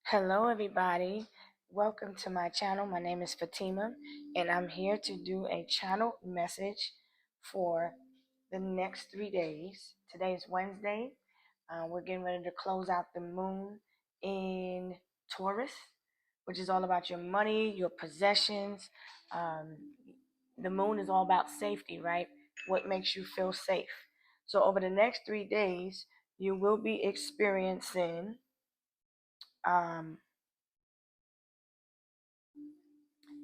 Hello, everybody. Welcome to my channel. My name is Fatima, and I'm here to do a channel message for the next 3 days. Today is Wednesday. We're getting ready to close out the moon in Taurus, which is all about your money, your possessions. Um, the moon is all about safety, right? What makes you feel safe. So, over the next 3 days, you will be experiencing. Um,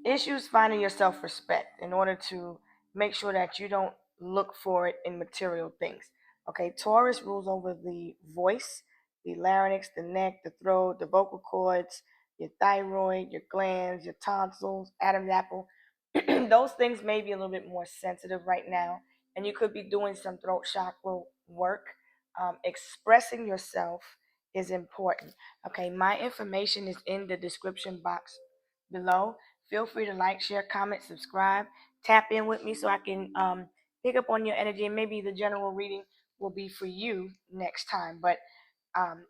Issues finding your self respect in order to make sure that you don't look for it in material things. Okay, Taurus rules over the voice, the larynx, the neck, the throat, the vocal cords, your thyroid, your glands, your tonsils, Adam's apple. Those things may be a little bit more sensitive right now, and you could be doing some throat chakra work. Expressing yourself is important. Okay, my information is in the description box below. Feel free to like, share, comment, subscribe, tap in with me so I can pick up on your energy, and maybe the general reading will be for you next time. But um,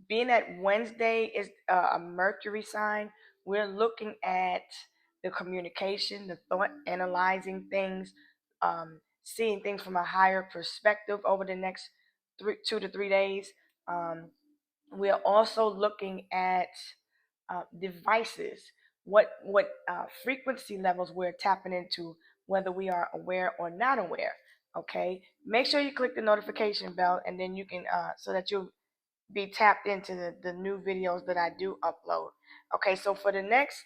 being that Wednesday is a Mercury sign, we're looking at the communication, the thought, analyzing things, seeing things from a higher perspective over the next 2 to 3 days. Um, we're also looking at devices, what frequency levels we're tapping into, whether we are aware or not aware. Okay, make sure you click the notification bell, and then you can so that you'll be tapped into the new videos that I do upload. Okay, so for the next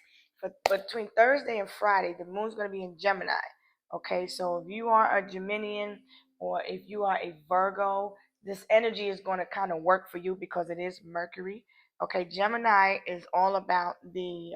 between Thursday and Friday, the moon's going to be in Gemini. Okay, so if you are a Geminian or if you are a Virgo, this energy is going to kind of work for you because it is Mercury. Okay, Gemini is all about the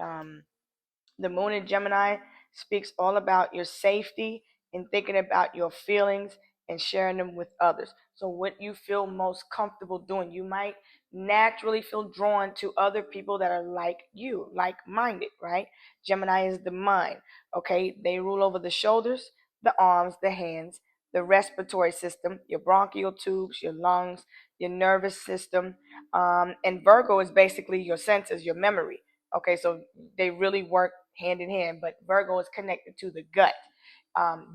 moon in Gemini speaks all about your safety and thinking about your feelings and sharing them with others. So, what you feel most comfortable doing, you might naturally feel drawn to other people that are like you, like minded, right? Gemini is the mind, okay? They rule over the shoulders, the arms, the hands, the respiratory system, your bronchial tubes, your lungs, your nervous system. And Virgo is basically your senses, your memory. Okay, so they really work hand in hand, but Virgo is connected to the gut.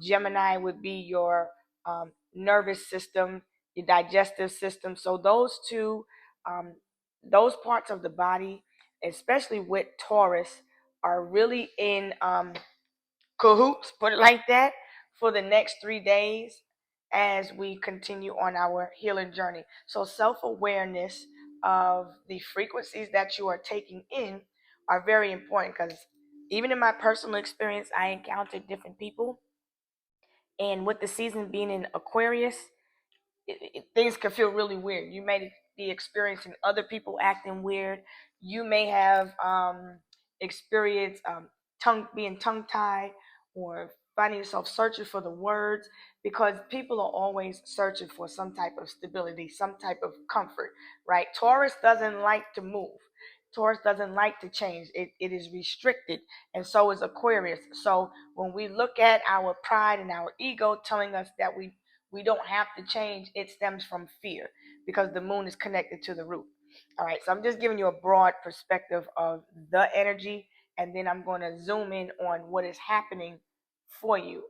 Gemini would be your nervous system, your digestive system. So um, those parts of the body, especially with Taurus, are really in cahoots, put it like that, for the next 3 days as we continue on our healing journey. So, self awareness of the frequencies that you are taking in are very important because even in my personal experience, I encountered different people. And with the season being in Aquarius, things can feel really weird. You may be experiencing other people acting weird. You may have experienced tongue tied or finding yourself searching for the words because people are always searching for some type of stability, some type of comfort, right? Taurus doesn't like to move. Taurus doesn't like to change. It is restricted, and so is Aquarius. So when we look at our pride and our ego telling us that we don't have to change, it stems from fear because the moon is connected to the root. All right, so I'm just giving you a broad perspective of the energy, and then I'm going to zoom in on what is happening for you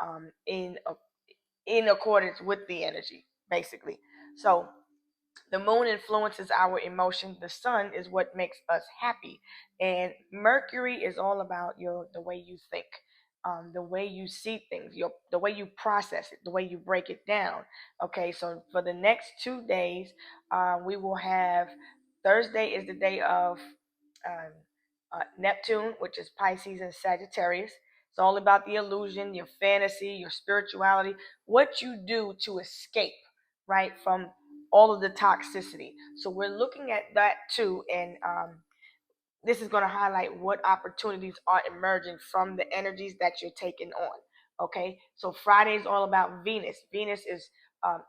um, in in accordance with the energy, basically. So the moon influences our emotion. The sun is what makes us happy, and Mercury is all about the way you think, the way you see things, the way you process it, the way you break it down. Okay, so for the next 2 days, we will have Thursday is the day of um, Neptune, which is Pisces and Sagittarius. It's all about the illusion, your fantasy, your spirituality, what you do to escape, right, from all of the toxicity. So we're looking at that too, and this is going to highlight what opportunities are emerging from the energies that you're taking on. Okay, so Friday is all about Venus. Venus is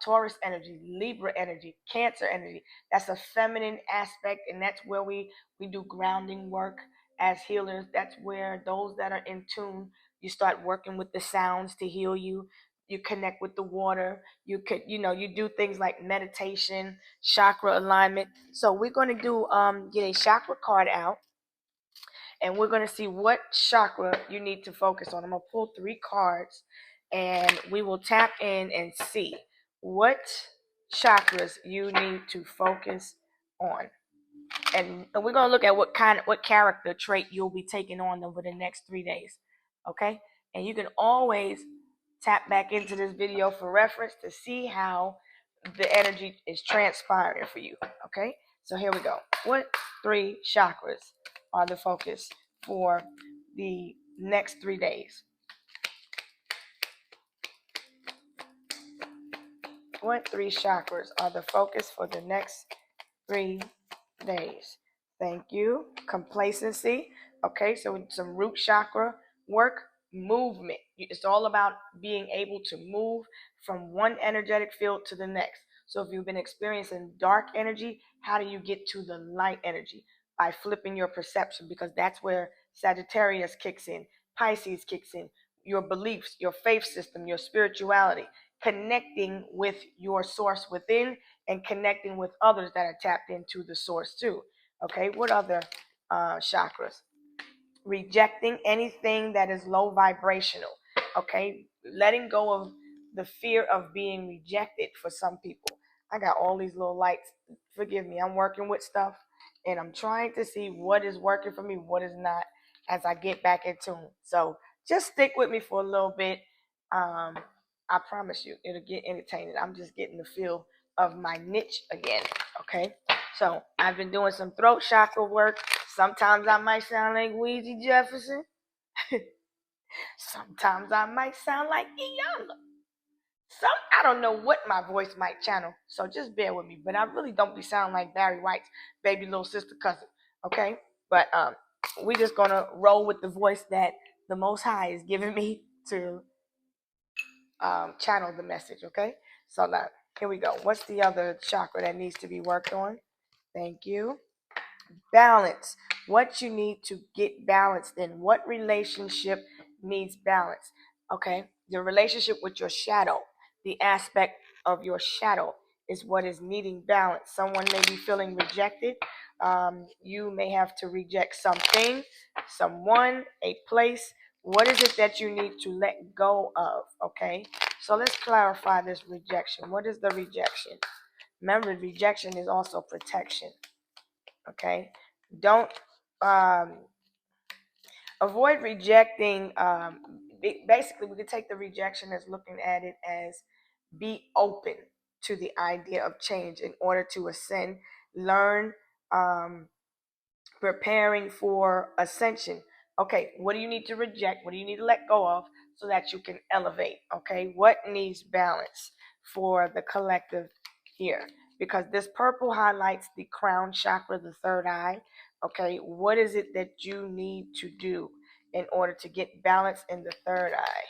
Taurus energy, Libra energy, Cancer energy. That's a feminine aspect, and that's where we do grounding work as healers. That's where those that are in tune, you start working with the sounds to heal you. you connect with the water. You could, you do things like meditation, chakra alignment. So we're going to do get a chakra card out, and we're going to see what chakra you need to focus on. I'm going to pull 3 cards, and we will tap in and see what chakras you need to focus on. And we're going to look at what character trait you'll be taking on over the next 3 days. Okay? And you can always tap back into this video for reference to see how the energy is transpiring for you. Okay? So here we go. What 3 chakras are the focus for the next 3 days? What 3 chakras are the focus for the next 3 days? Thank you. Complacency. Okay, so some root chakra work, movement. It's all about being able to move from one energetic field to the next. So if you've been experiencing dark energy, how do you get to the light energy? By flipping your perception, because that's where Sagittarius kicks in, Pisces kicks in, your beliefs, your faith system, your spirituality, connecting with your source within and connecting with others that are tapped into the source too. Okay, what other chakras? Rejecting anything that is low vibrational. Okay, letting go of the fear of being rejected for some people. I got all these little lights. Forgive me, I'm working with stuff and I'm trying to see what is working for me, what is not, as I get back in tune. So just stick with me for a little bit. I promise you, it'll get entertaining. I'm just getting the feel of my niche again. Okay, so I've been doing some throat chakra work. Sometimes I might sound like Weezy Jefferson. Sometimes I might sound like Iyanla. I don't know what my voice might channel, so just bear with me. But I really don't be sounding like Barry White's baby little sister cousin, okay? But we just gonna roll with the voice that the Most High is giving me to channel the message, okay? So now here we go. What's the other chakra that needs to be worked on? Thank you. Balance. What you need to get balanced in. What relationship needs balance? Okay, the relationship with your shadow, the aspect of your shadow is what is needing balance. Someone may be feeling rejected. You may have to reject something, someone, a place. What is it that you need to let go of? Okay, so let's clarify this rejection. What is the rejection? Remember, rejection is also protection. Okay, don't um, avoid rejecting. Basically, we could take the rejection as looking at it as be open to the idea of change in order to ascend, learn, um, preparing for ascension. Okay, what do you need to reject? What do you need to let go of so that you can elevate? Okay, what needs balance for the collective here? Because this purple highlights the crown chakra, the third eye. Okay, what is it that you need to do in order to get balance in the third eye?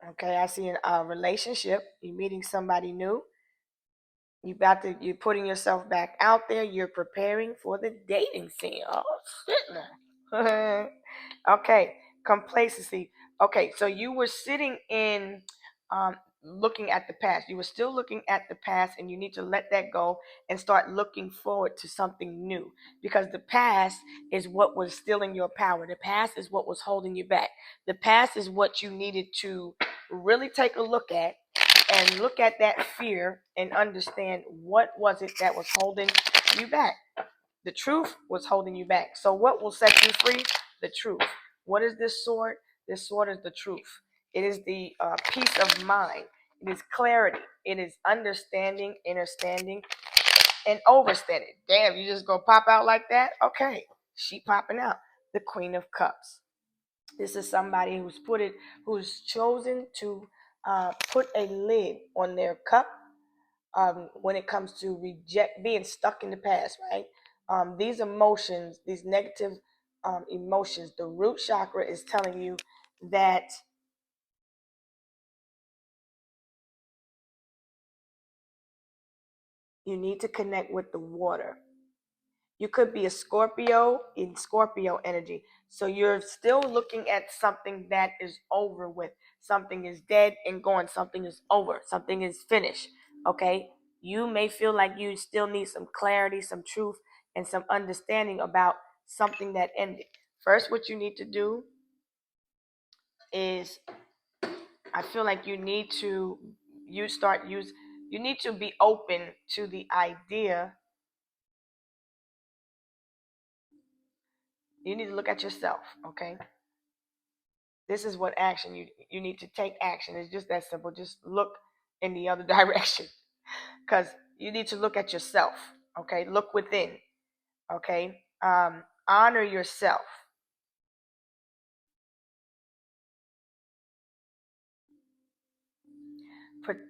Okay, I see a relationship. You're meeting somebody new. You're putting yourself back out there. You're preparing for the dating scene. Oh shit now. Okay, complacency. Okay, so you were sitting in looking at the past. You were still looking at the past, and you need to let that go and start looking forward to something new, because the past is what was stealing your power. The past is what was holding you back. The past is what you needed to really take a look at and look at that fear and understand what was it that was holding you back. The truth was holding you back. So what will set you free? The truth. What is this sword? This sword is the truth. It is the peace of mind. It is clarity. It is understanding, understanding, and overstanding. Damn, you just gonna pop out like that? Okay, she popping out. The Queen of Cups. This is somebody who's chosen to put a lid on their cup when it comes to reject being stuck in the past, right? These emotions, these negative emotions, the root chakra is telling you that you need to connect with the water. You could be a Scorpio in Scorpio energy. So you're still looking at something that is over with. Something is dead and gone. Something is over. Something is finished. Okay? You may feel like you still need some clarity, some truth, and some understanding about something that ended. First, what you need to do is I feel like you need to be open to the idea. You need to look at yourself, okay? This is what action you need to take action. It's just that simple. Just look in the other direction because you need to look at yourself, okay? Look within, okay? Honor yourself.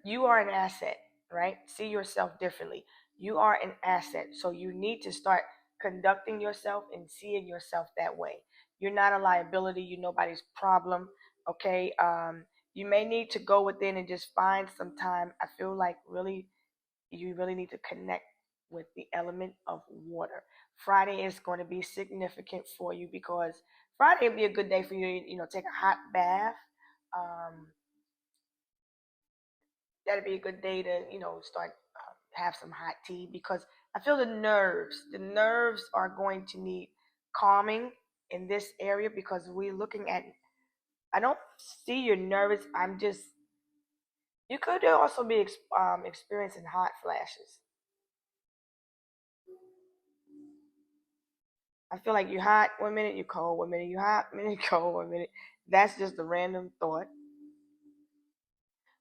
You are an asset, right? See yourself differently. You are an asset. So you need to start conducting yourself and seeing yourself that way. You're not a liability. You're nobody's problem. Okay. You may need to go within and just find some time. I feel like you really need to connect with the element of water. Friday is going to be significant for you because Friday will be a good day for you. Take a hot bath. Um, that'd be a good day to start have some hot tea because I feel the nerves are going to need calming in this area because we're looking at. I don't see you're nervous. I'm just. You could also be experiencing hot flashes. I feel like you're hot 1 minute, you're cold 1 minute, you're hot 1 minute, you're cold 1 minute. That's just a random thought.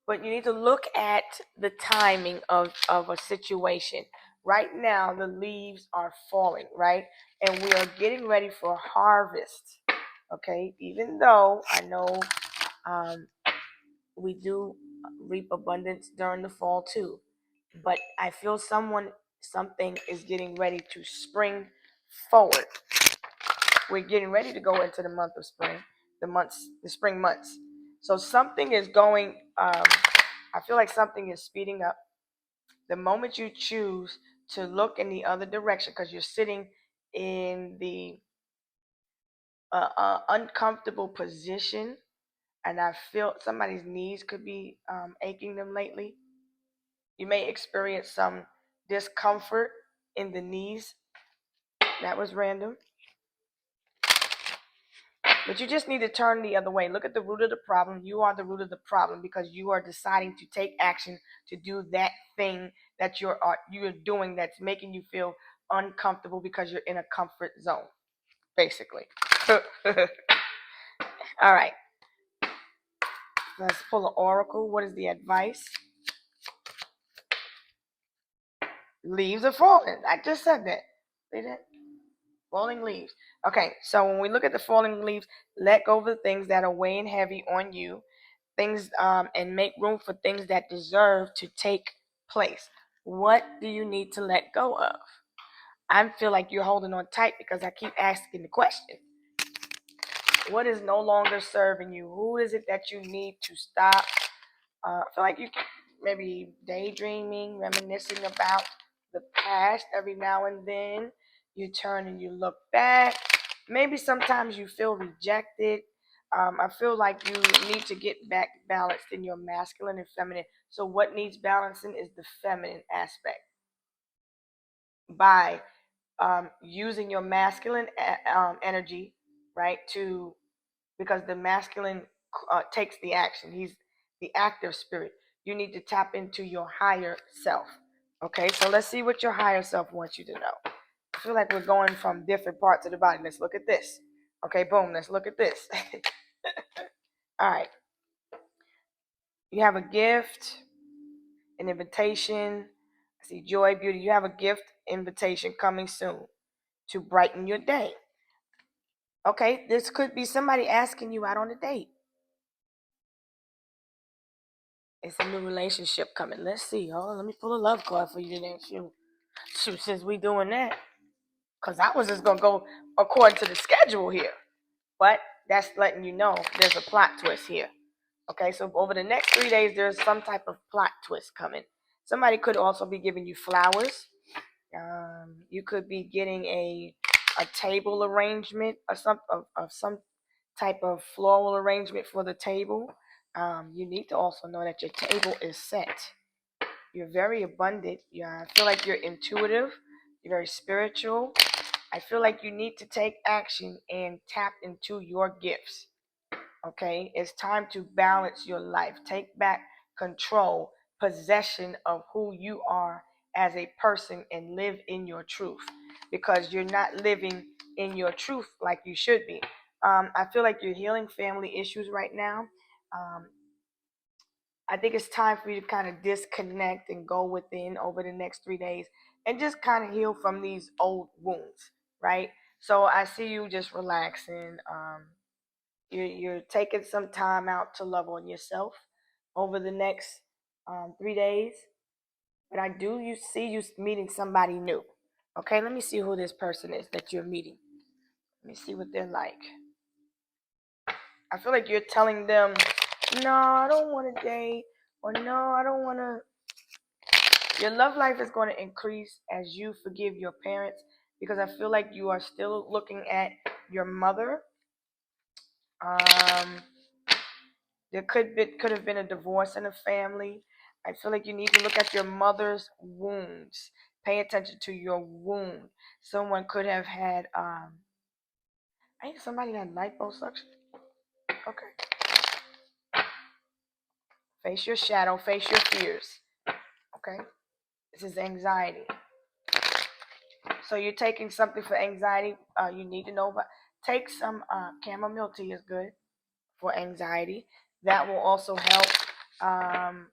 But you need to look at the timing of a situation. Right now, the leaves are falling, right? And we are getting ready for harvest. Okay, even though I know um, we do reap abundance during the fall too, but I feel something is getting ready to spring forward. We're getting ready to go into the month of spring, the spring months. So something is going. I feel like something is speeding up. The moment you choose to look in the other direction, because you're sitting in the uncomfortable position, and I feel somebody's knees could be aching them lately. You may experience some discomfort in the knees. That was random. But you just need to turn the other way. Look at the root of the problem. You are the root of the problem because you are deciding to take action to do that thing that you're doing that's making you feel uncomfortable because you're in a comfort zone, basically. All right. Let's pull an oracle. What is the advice? Leaves are falling. I just said that. See that? Falling leaves. Okay, so when we look at the falling leaves, let go of the things that are weighing heavy on you things and make room for things that deserve to take place. What do you need to let go of? I feel like you're holding on tight because I keep asking the question. What is no longer serving you? Who is it that you need to stop? I feel like you maybe daydreaming, reminiscing about the past every now and then. You turn and you look back. Maybe sometimes you feel rejected. I feel like you need to get back balanced in your masculine and feminine. So, what needs balancing is the feminine aspect by using your masculine energy, right, to because the masculine takes the action. He's the active spirit. You need to tap into your higher self. Okay, so let's see what your higher self wants you to know. I feel like we're going from different parts of the body. Let's look at this. Okay, boom, let's look at this. All right, you have a gift, an invitation. I see joy, beauty. You have a gift, invitation coming soon to brighten your day. Okay, this could be somebody asking you out on a date. It's a new relationship coming. Let's see. Oh, let me pull a love card for you today. Shoot, since we doing that. Because I was just going to go according to the schedule here. But that's letting you know there's a plot twist here. Okay, so over the next 3 days, there's some type of plot twist coming. Somebody could also be giving you flowers. You could be getting a table arrangement or some type of floral arrangement for the table. You need to also know that your table is set. You're very abundant. I feel like you're intuitive. You're very spiritual. I feel like you need to take action and tap into your gifts. Okay, it's time to balance your life. Take back control, possession of who you are as a person and live in your truth because you're not living in your truth like you should be. I feel like you're healing family issues right now. Um, I think it's time for you to kind of disconnect and go within over the next 3 days and just kind of heal from these old wounds, right? So I see you just relaxing. You're taking some time out to love on yourself over the next 3 days. But I do you see you meeting somebody new. Okay, let me see who this person is that you're meeting. Let me see what they're like. I feel like you're telling them, no, I don't want to date, or no, I don't want to. Your love life is going to increase as you forgive your parents because I feel like you are still looking at your mother. Um, There could have been a divorce in the family. I feel like you need to look at your mother's wounds. Pay attention to your wound. Someone could have had I think somebody had liposuction. Okay. Face your shadow, face your fears. Okay. This is anxiety. So you're taking something for anxiety. You need to know about. Take some chamomile tea is good for anxiety. That will also help um,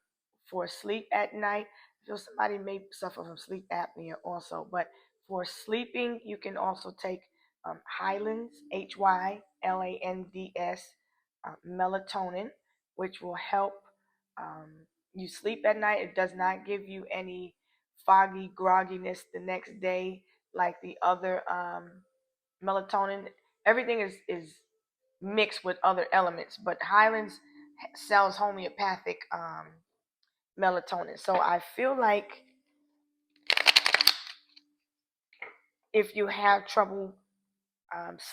for sleep at night. So somebody may suffer from sleep apnea also, but for sleeping, you can also take Hylands, Hylands, melatonin, which will help you sleep at night. It does not give you any foggy grogginess the next day like the other melatonin. Everything is mixed with other elements, but Highlands sells homeopathic melatonin. So I feel like if you have trouble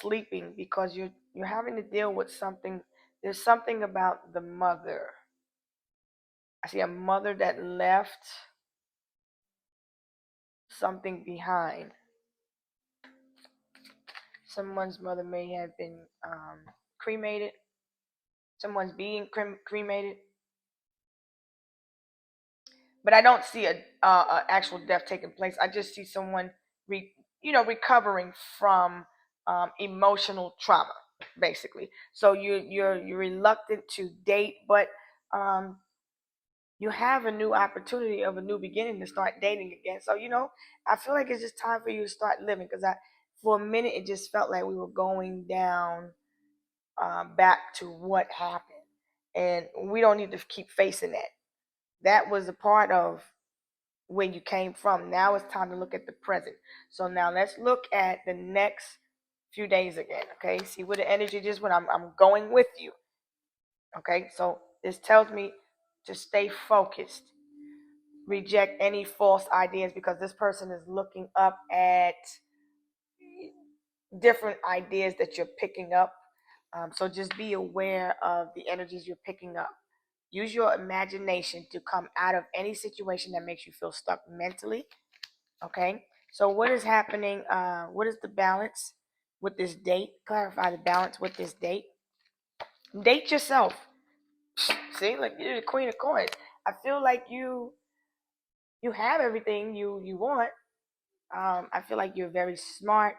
sleeping because you're having to deal with something, there's something about the mother. I see a mother that left something behind. Someone's mother may have been cremated. Someone's being cremated. But I don't see a actual death taking place. I just see someone, recovering from emotional trauma, basically. So you're reluctant to date, but um, you have a new opportunity of a new beginning to start dating again. So I feel like it's just time for you to start living because I, for a minute, it just felt like we were going down back to what happened, and we don't need to keep facing that. That was a part of where you came from. Now it's time to look at the present. So now let's look at the next few days again. Okay, see where the energy just went. I'm going with you. Okay, so this tells me to stay focused. Reject any false ideas because this person is looking up at different ideas that you're picking up. So just be aware of the energies you're picking up. Use your imagination to come out of any situation that makes you feel stuck mentally. Okay. So what is happening? What is the balance with this date? Clarify the balance with this date. Date yourself. See, like you're the queen of coins. I feel like you have everything you want. I feel like you're very smart,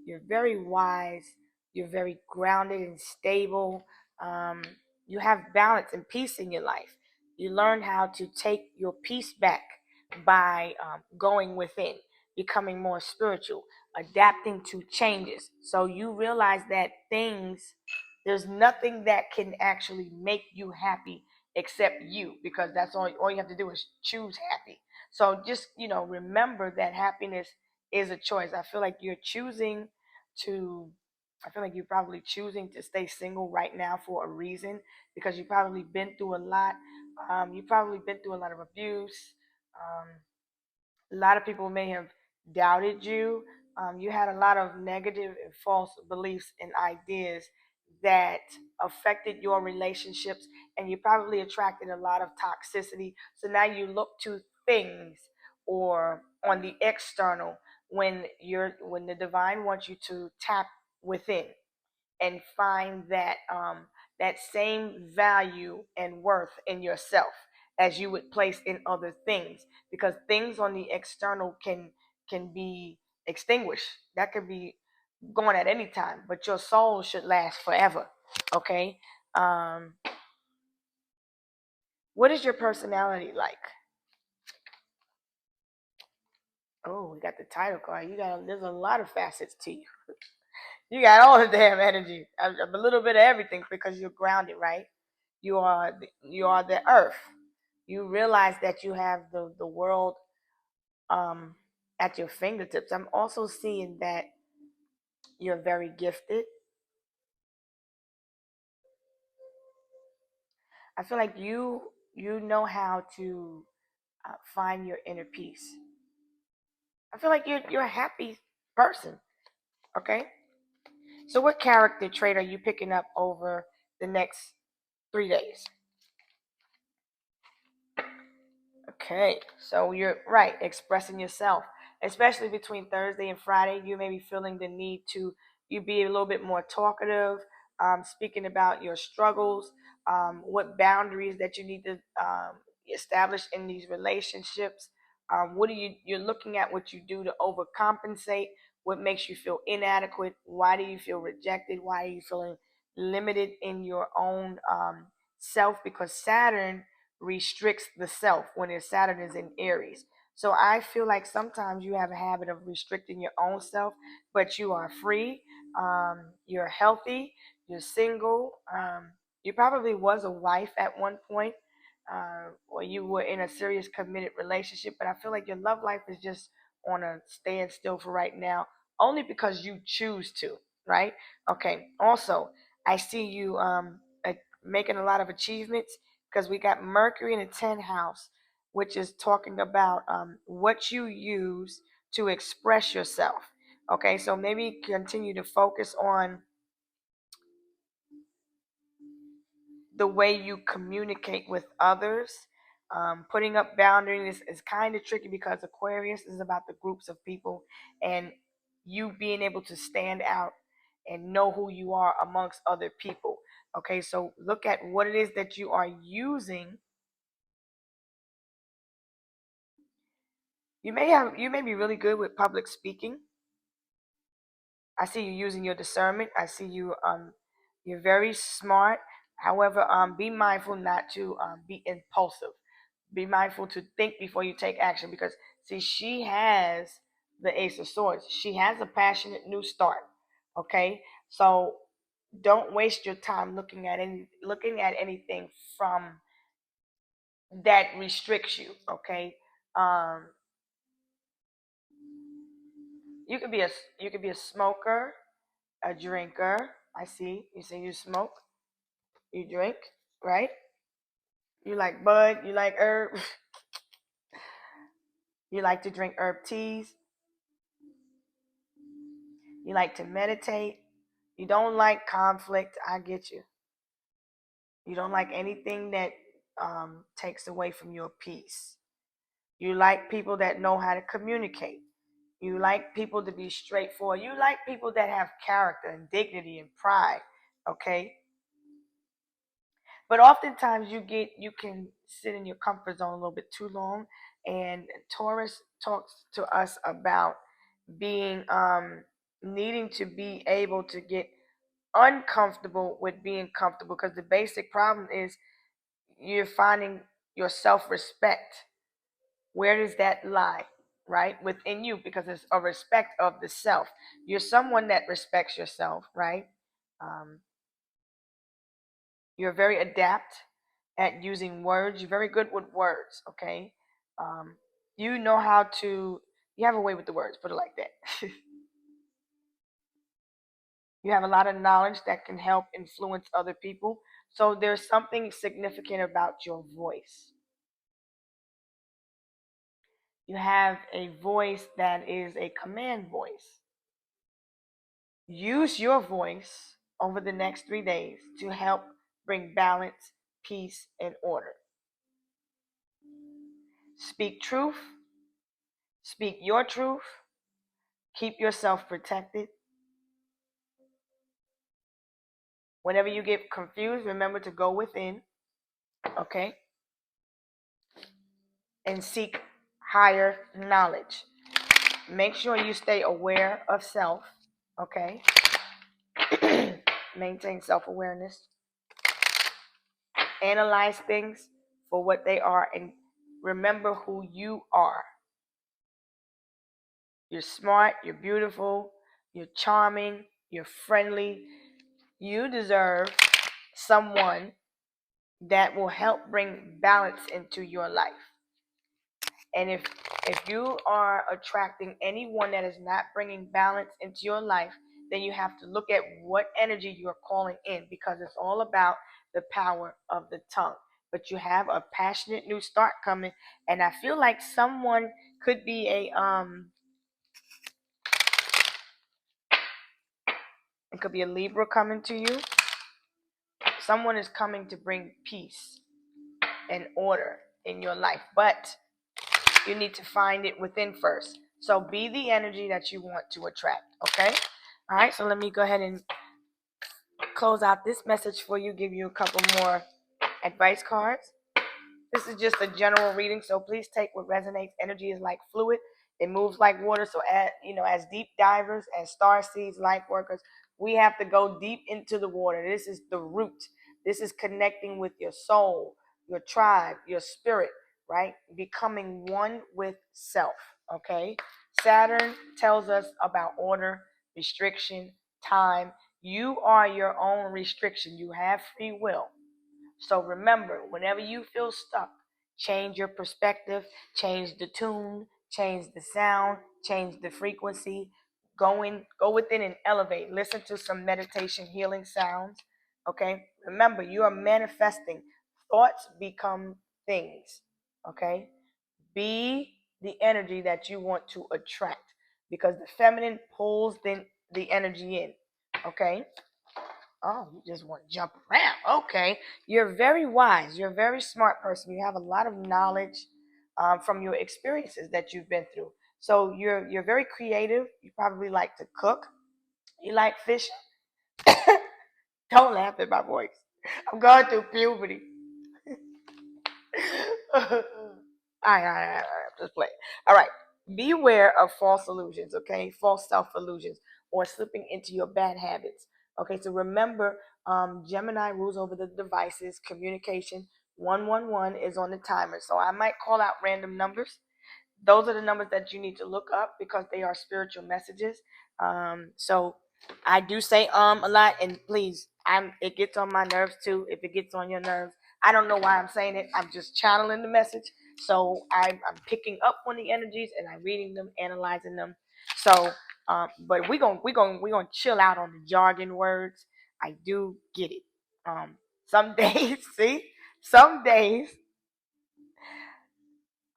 you're very wise, you're very grounded and stable. Um, you have balance and peace in your life. You learn how to take your peace back by going within, becoming more spiritual, adapting to changes. So you realize that there's nothing that can actually make you happy except you, because that's all you have to do is choose happy. So just, remember that happiness is a choice. To, I feel like you're probably choosing to stay single right now for a reason because you've probably been through a lot. You've probably been through a lot of abuse. A lot of people may have doubted you. You had a lot of negative and false beliefs and ideas that affected your relationships, and you probably attracted a lot of toxicity. So now you look to things or on the external when the divine wants you to tap within and find that same value and worth in yourself as you would place in other things, because things on the external can be extinguished. That could be gone at any time, but your soul should last forever. Okay. um what is your personality like? Oh, we got the title card. There's a lot of facets to you. You got all the damn energy, a little bit of everything, because you're grounded, right? You are the earth. You realize that you have the world um at your fingertips. I'm also seeing that you're very gifted. I feel like you know how to find your inner peace. I feel like you're a happy person. Okay. So what character trait are you picking up over the next 3 days? Okay, so you're right, expressing yourself, especially between Thursday and Friday. You may be feeling the need to you be a little bit more talkative, speaking about your struggles, what boundaries that you need to establish in these relationships. What are you're looking at what you do to overcompensate? What makes you feel inadequate? Why do you feel rejected? Why are you feeling limited in your own self? Because Saturn restricts the self when his Saturn is in Aries. So I feel like sometimes you have a habit of restricting your own self, but you are free. You're healthy. You're single. You probably was a wife at one point, or you were in a serious committed relationship. But I feel like your love life is just on a standstill for right now, only because you choose to. Right? Okay. Also, I see you making a lot of achievements, because we got Mercury in the 10th house, which is talking about what you use to express yourself. Okay, so maybe continue to focus on the way you communicate with others. Putting up boundaries is kind of tricky, because Aquarius is about the groups of people and you being able to stand out and know who you are amongst other people. Okay, so look at what it is that you are using. You may be really good with public speaking. I see you using your discernment. I see you're very smart. However, be mindful not to be impulsive. Be mindful to think before you take action, because see, she has the Ace of Swords. She has a passionate new start. Okay, so don't waste your time looking at anything from that restricts you. Okay, um, you could be a smoker, a drinker. I see. You say you smoke, you drink, right? You like bud, you like herb, you like to drink herb teas, you like to meditate. You don't like conflict. I get you. You don't like anything that takes away from your peace. You like people that know how to communicate. You like people to be straightforward. You like people that have character and dignity and pride. Okay, but oftentimes you can sit in your comfort zone a little bit too long, and Taurus talks to us about being needing to be able to get uncomfortable with being comfortable, because the basic problem is you're finding your self-respect. Where does that lie? Right within you, because it's a respect of the self. You're someone that respects yourself, right? um, You're very adept at using words. You're very good with words. Okay, um, you know how to. You have a way with the words. Put it like that. You have a lot of knowledge that can help influence other people. So there's something significant about your voice. You have a voice that is a command voice. Use your voice over the next 3 days to help bring balance, peace, and order. Speak truth, speak your truth, keep yourself protected. Whenever you get confused, remember to go within, okay, and seek higher knowledge. Make sure you stay aware of self, okay? Maintain self awareness. Analyze things for what they are and remember who you are. You're smart, you're beautiful, you're charming, you're friendly. You deserve someone that will help bring balance into your life. And if you are attracting anyone that is not bringing balance into your life, then you have to look at what energy you're calling in, because it's all about the power of the tongue. But you have a passionate new start coming, and I feel like someone could be it could be a Libra coming to you. Someone is coming to bring peace and order in your life, but you need to find it within first. So be the energy that you want to attract, okay? All right, so let me go ahead and close out this message for you, give you a couple more advice cards. This is just a general reading, so please take what resonates. Energy is like fluid. It moves like water. So as deep divers and star seeds, light workers, we have to go deep into the water. This is the root. This is connecting with your soul, your tribe, your spirit, right? Becoming one with self, okay? Saturn tells us about order, restriction, time. You are your own restriction. You have free will. So remember, whenever you feel stuck, change your perspective, change the tune, change the sound, change the frequency. Go within and elevate. Listen to some meditation healing sounds. Okay? Remember, you are manifesting. Thoughts become things. Okay? Be the energy that you want to attract, because the feminine pulls the energy in. Okay? Oh, you just want to jump around. Okay. You're very wise. You're a very smart person. You have a lot of knowledge from your experiences that you've been through. So you're very creative. You probably like to cook. You like fish. Don't laugh at my voice. I'm going through puberty. All right, just play. All right. Beware of false illusions, okay? False self illusions or slipping into your bad habits. Okay, so remember, Gemini rules over the devices, communication. 111 is on the timer. So I might call out random numbers. Those are the numbers that you need to look up because they are spiritual messages. So I do say a lot, and please, it gets on my nerves too. If it gets on your nerves, I don't know why I'm saying it. I'm just channeling the message. So I'm picking up on the energies and I'm reading them, analyzing them. So but we gonna chill out on the jargon words. I do get it. Some days, see, some days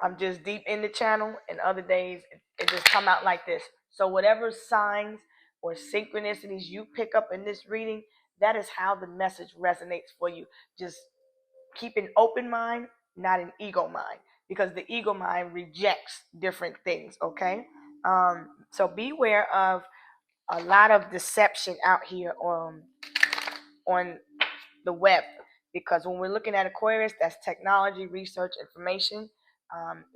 I'm just deep in the channel, and other days it just come out like this. So whatever signs or synchronicities you pick up in this reading, that is how the message resonates for you. Just keep an open mind, not an ego mind, because the ego mind rejects different things. Okay, so beware of a lot of deception out here on the web, because when we're looking at Aquarius, that's technology, research, information.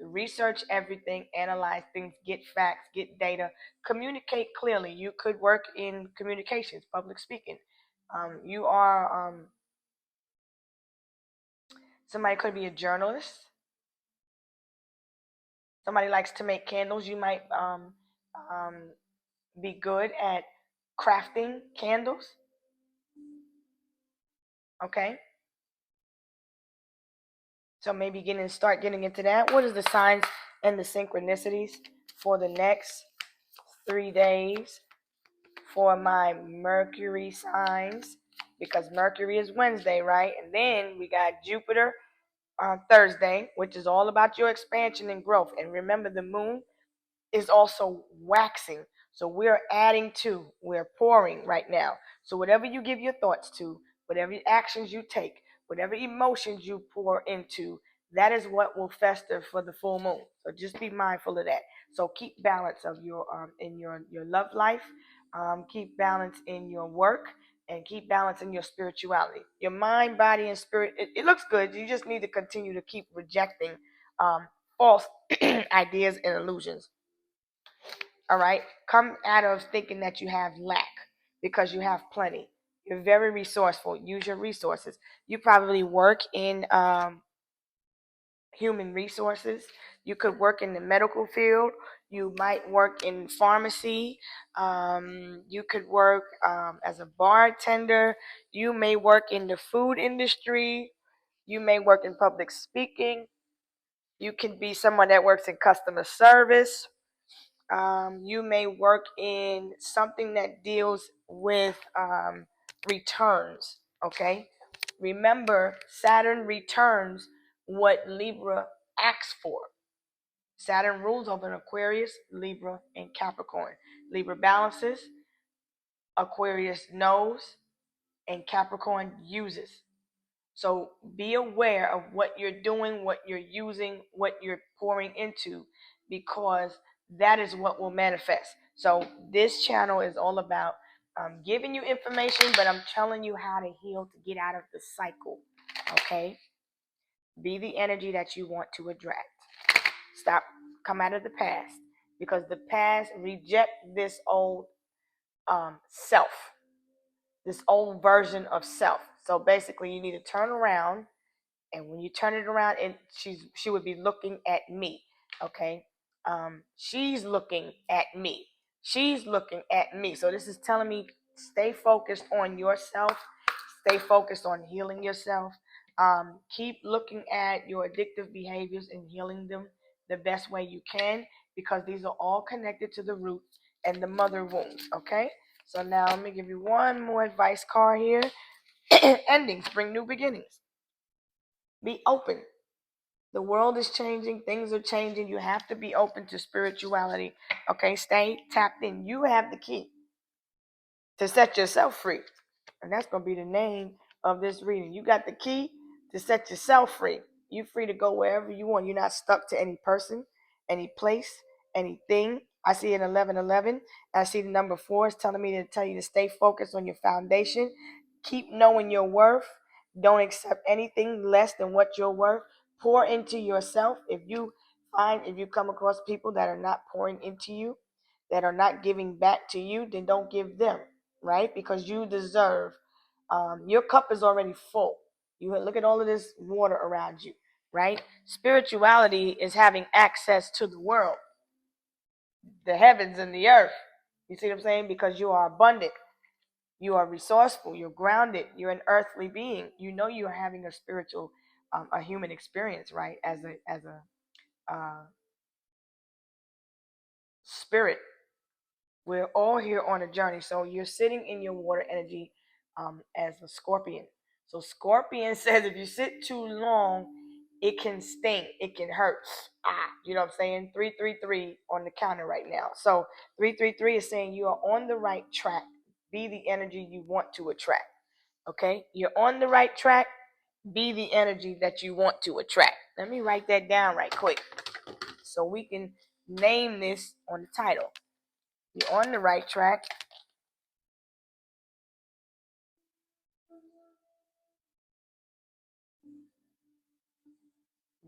Research everything, analyze things, get facts, get data, communicate clearly. You could work in communications, public speaking. You are somebody could be a journalist. Somebody likes to make candles. You might um, be good at crafting candles. Okay, so maybe start getting into that. What is the signs and the synchronicities for the next 3 days for my Mercury signs? Because Mercury is Wednesday, right? And then we got Jupiter Thursday, which is all about your expansion and growth. And remember, the moon is also waxing. So we're adding to, we're pouring right now. So whatever you give your thoughts to, whatever actions you take, whatever emotions you pour into, that is what will fester for the full moon. So just be mindful of that. So keep balance of your in your love life, keep balance in your work, and keep balance in your spirituality. Your mind, body, and spirit. It looks good. You just need to continue to keep rejecting false ideas and illusions. All right. Come out of thinking that you have lack because you have plenty. You're very resourceful. Use your resources. You probably work in human resources. You could work in the medical field. You might work in pharmacy. You could work as a bartender. You may work in the food industry. You may work in public speaking. You can be someone that works in customer service. You may work in something that deals with returns. Okay. Remember, Saturn returns what Libra asks for. Saturn rules over Aquarius, Libra, and Capricorn. Libra balances, Aquarius knows, and Capricorn uses. So be aware of what you're doing, what you're using, what you're pouring into, because that is what will manifest. So this channel is all about giving you information, but I'm telling you how to heal to get out of the cycle. Okay? Be the energy that you want to attract. Stop, come out of the past, because the past reject this old self, this old version of self. So basically, you need to turn around, and when you turn it around, and she would be looking at me. Okay, she's looking at me. She's looking at me. So this is telling me, stay focused on yourself. Stay focused on healing yourself. Keep looking at your addictive behaviors and healing them the best way you can, because these are all connected to the root and the mother womb. Okay. So now let me give you one more advice card here. Endings bring new beginnings. Be open. The world is changing, things are changing. You have to be open to spirituality. Okay, stay tapped in. You have the key to set yourself free. And that's going to be the name of this reading. You got the key to set yourself free. You're free to go wherever you want. You're not stuck to any person, any place, anything. I see an 1111. I see the number 4 is telling me to tell you to stay focused on your foundation. Keep knowing your worth. Don't accept anything less than what you're worth. Pour into yourself. If you come across people that are not pouring into you, that are not giving back to you, then don't give them, right? Because you deserve. Your cup is already full. You look at all of this water around you, right? Spirituality is having access to the world, the heavens and the earth. You see what I'm saying? Because you are abundant, you are resourceful, you're grounded, you're an earthly being. You know you are having a spiritual, a human experience, right? As a spirit. We're all here on a journey. So you're sitting in your water energy as a scorpion. So scorpion says if you sit too long, it can sting, it can hurt. You know what I'm saying? 333 on the counter right now. So 333 is saying you are on the right track. Be the energy you want to attract. Okay? You're on the right track. Be the energy that you want to attract. Let me write that down right quick so we can name this on the title. You're on the right track.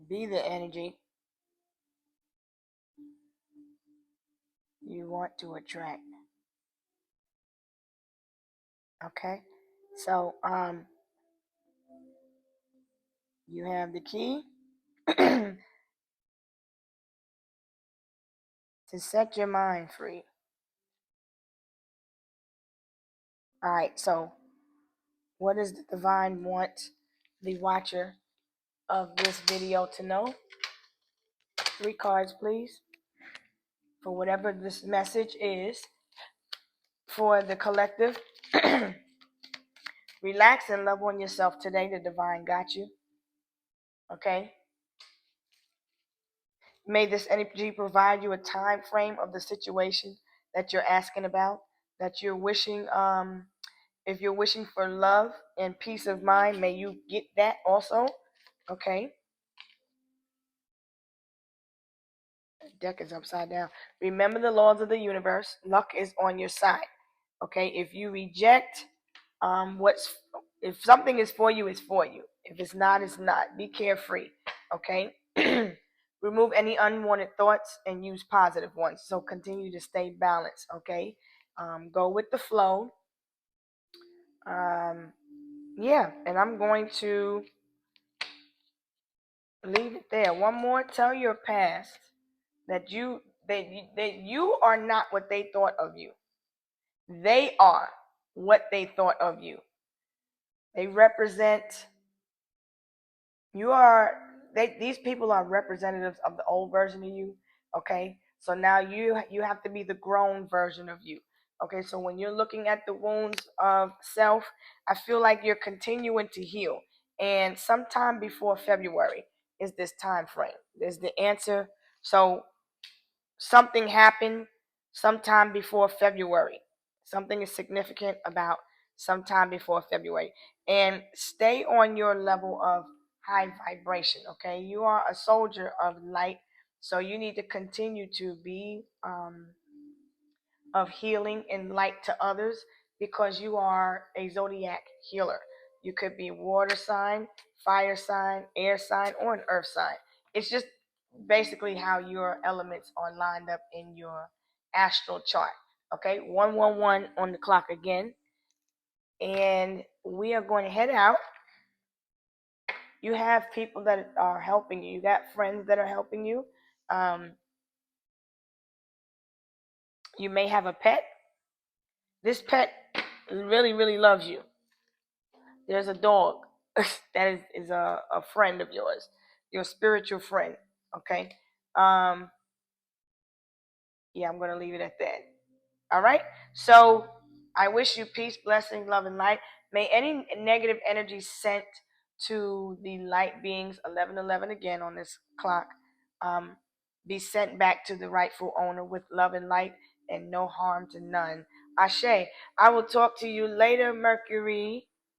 Be the energy you want to attract. Okay? So, you have the key to set your mind free. All right, so what does the divine want the watcher of this video to know? 3 cards, please, for whatever this message is for the collective. Relax and love on yourself today. The divine got you. Okay. May this energy provide you a time frame of the situation that you're asking about, that you're wishing. If you're wishing for love and peace of mind, may you get that also. Okay. Deck is upside down. Remember the laws of the universe. Luck is on your side. Okay. If you reject what's if something is for you, it's for you. If it's not, it's not. Be carefree. Okay. Remove any unwanted thoughts and use positive ones. So continue to stay balanced. Okay. Go with the flow. Um, yeah, and I'm going to leave it there. One more. Tell your past that you are not what they thought of you. They are what they thought of you. They represent you are these people are representatives of the old version of you. Okay, so now you have to be the grown version of you. Okay, so when you're looking at the wounds of self, I feel like you're continuing to heal, and sometime before February is this time frame. There's the answer. So something happened sometime before February. Something is significant about sometime before February. And stay on your level of high vibration, okay? You are a soldier of light, so you need to continue to be of healing and light to others because you are a zodiac healer. You could be water sign, fire sign, air sign, or an earth sign. It's just basically how your elements are lined up in your astral chart. Okay, 111 on the clock again. And we are going to head out. You have people that are helping you. You got friends that are helping you. Um, you may have a pet. This pet really, really loves you. There's a dog that is a friend of yours, your spiritual friend. Okay. Um, yeah, I'm gonna leave it at that. All right. So I wish you peace, blessing, love, and light. May any negative energy sent to the light beings 1111 again on this clock um, be sent back to the rightful owner with love and light and no harm to none. Ashe. I will talk to you later, Mercury.